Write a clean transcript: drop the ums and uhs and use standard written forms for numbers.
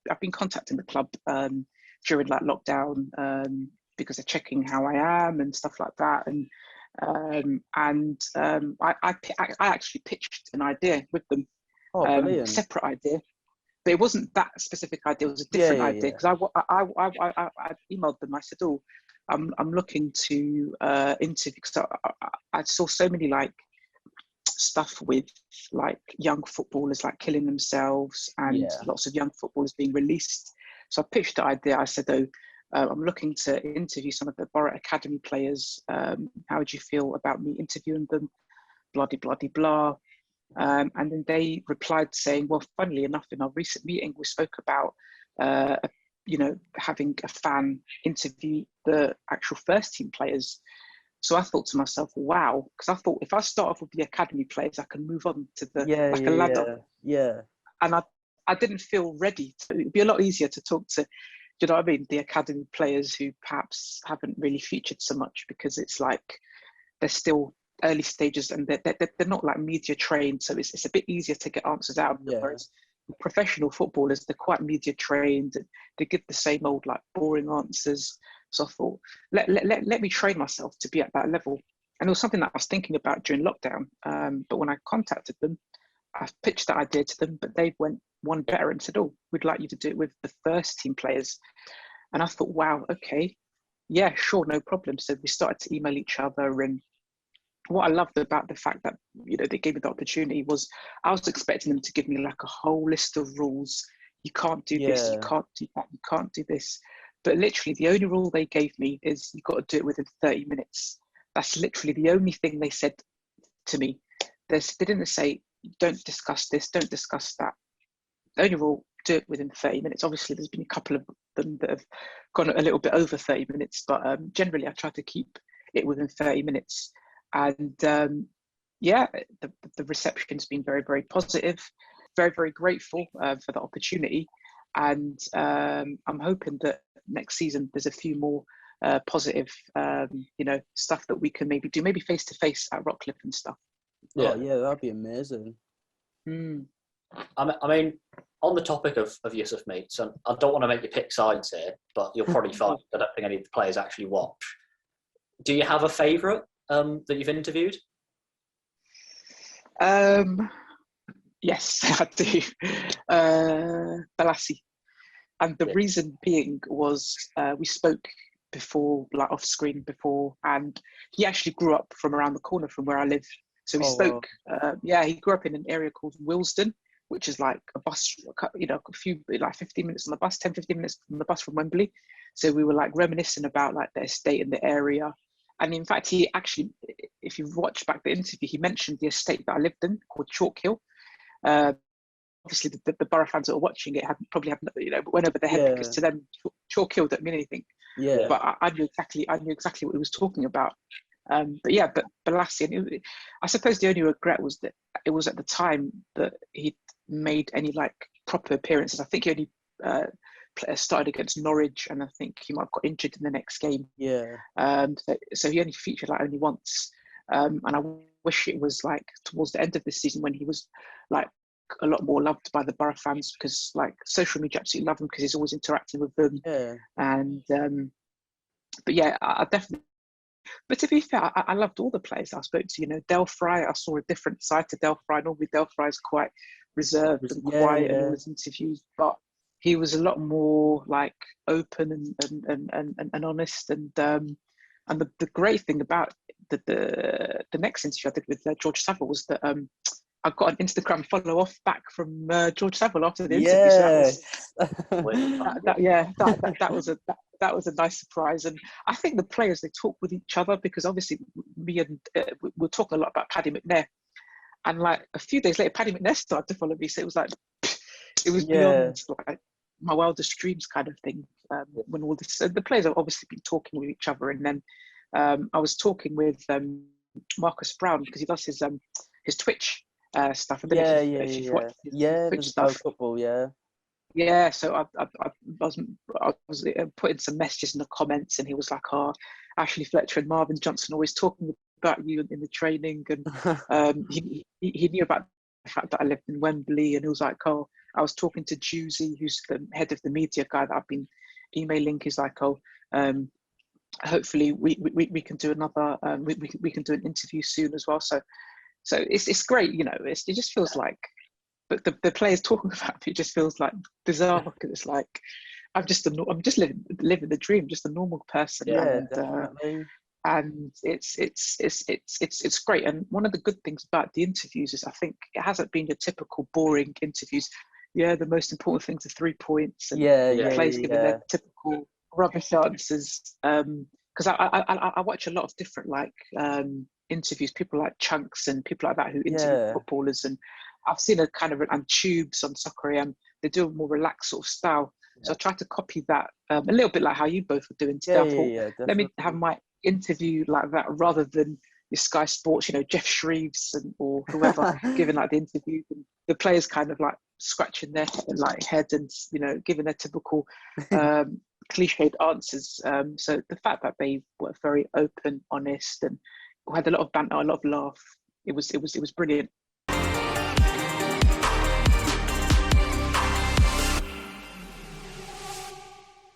I've been contacting the club during like lockdown because they're checking how I am and stuff like that, and I actually pitched an idea with them, Brilliant. separate idea. But it wasn't that specific idea. It was a Yeah, different yeah, idea, yeah. because I emailed them. I said, "Oh, I'm looking to interview," because I saw so many like stuff with like young footballers like killing themselves, and Yeah. lots of young footballers being released. So I pitched the idea. I said, "Oh, I'm looking to interview some of the Borough Academy players. How would you feel about me interviewing them? Blah blah blah blah." And then they replied saying, "Well, funnily enough, in our recent meeting, we spoke about, having a fan interview the actual first team players." So I thought to myself, wow, because I thought if I start off with the academy players, I can move on to the Yeah, like a yeah, ladder. yeah. Yeah. And I didn't feel ready. It'd be a lot easier to talk to, do you know what I mean, the academy players who perhaps haven't really featured so much, because it's like they're still early stages and they're not like media trained, so it's a bit easier to get answers out of them. Yeah. Whereas professional footballers, they're quite media trained, and they give the same old like boring answers. So I thought, let me train myself to be at that level. And it was something that I was thinking about during lockdown. But when I contacted them, I pitched that idea to them, but they went one better and said, "Oh, we'd like you to do it with the first team players." And I thought, wow, okay, yeah, sure, no problem. So we started to email each other, and what I loved about the fact that, they gave me the opportunity was I was expecting them to give me like a whole list of rules. You can't do this, you Yeah. can't do that, you can't do this. But literally the only rule they gave me is you got to do it within 30 minutes. That's literally the only thing they said to me. They didn't say, don't discuss this, don't discuss that. The only rule, do it within 30 minutes. Obviously, there's been a couple of them that have gone a little bit over 30 minutes, but generally I try to keep it within 30 minutes. And the reception's been very, very positive. Very, very grateful for the opportunity. And I'm hoping that next season there's a few more positive, stuff that we can maybe do, maybe face to face at Rockcliffe and stuff. Yeah. Oh, yeah, that'd be amazing. I mean, on the topic of Yusuf mates, and I don't want to make you pick sides here, but you'll probably find I don't think any of the players actually watch. Do you have a favourite that you've interviewed? Yes, I do. Balassi. And the reason being was we spoke before, like off screen before, and he actually grew up from around the corner from where I live. So we spoke, he grew up in an area called Willesden, which is like a bus, a few, like 15 minutes on the bus, 10, 15 minutes on the bus from Wembley. So we were like reminiscing about like the estate in the area. And in fact, he actually, if you've watched back the interview, he mentioned the estate that I lived in called Chalk Hill. Obviously, the Borough fans that were watching it probably went over their head, because to them, Chalk Hill don't mean anything. Yeah. But I knew exactly what he was talking about. But Balassi, I suppose the only regret was that it was at the time that he made any like proper appearances. I think he only started against Norwich, and I think he might have got injured in the next game. Yeah. So he only featured like only once. And I wish it was like towards the end of this season when he was like a lot more loved by the Borough fans, because like social media absolutely love him because he's always interacting with them. Yeah. And but yeah, I definitely. But to be fair, I loved all the players I spoke to. Del Fry, I saw a different side to Del Fry. Normally, Del Fry is quite reserved and quiet in all his interviews, but he was a lot more like open and honest. And the great thing about the next interview I did with George Savile was that I got an Instagram follow off back from George Savile after the interview. So that was a nice surprise. And I think the players, they talk with each other, because obviously me and we're talking a lot about Paddy McNair, and like a few days later, Paddy McNair started to follow me. So it was like it was beyond like my wildest dreams kind of thing. When all this, the players have obviously been talking with each other, and then I was talking with Marcus Brown, because he does his Twitch stuff. I don't know if you've watched his Twitch stuff. Football, So I was putting some messages in the comments, and he was like, "Oh, Ashley Fletcher and Marvin Johnson always talking about you in the training," and he knew about fact that I lived in Wembley, and he was like, "Oh, I was talking to Juicy, who's the head of the media guy that I've been emailing." He's like, "Oh, hopefully we can do another we can do an interview soon as well." So it's great, you know. It just feels like, but the players talking about it just feels like bizarre, because it's like I'm just living the dream, just a normal person. Yeah, And definitely. and it's great. And one of the good things about the interviews is I think it hasn't been your typical boring interviews. Yeah, the most important things are 3 points, and players giving their typical rubbish answers. Because I watch a lot of different interviews, people like Chunks and people like that who interview footballers, and I've seen a kind of, and Tubes on Soccer AM, they do a more relaxed sort of style. So I tried to copy that a little bit like how you both were doing today. I thought, let me have my interview like that, rather than your Sky Sports, you know, Jeff Shreves or whoever giving like the interview, and the players kind of like scratching their head and, you know, giving their typical cliched answers. So the fact that they were very open, honest, and had a lot of banter, a lot of laugh, it was brilliant.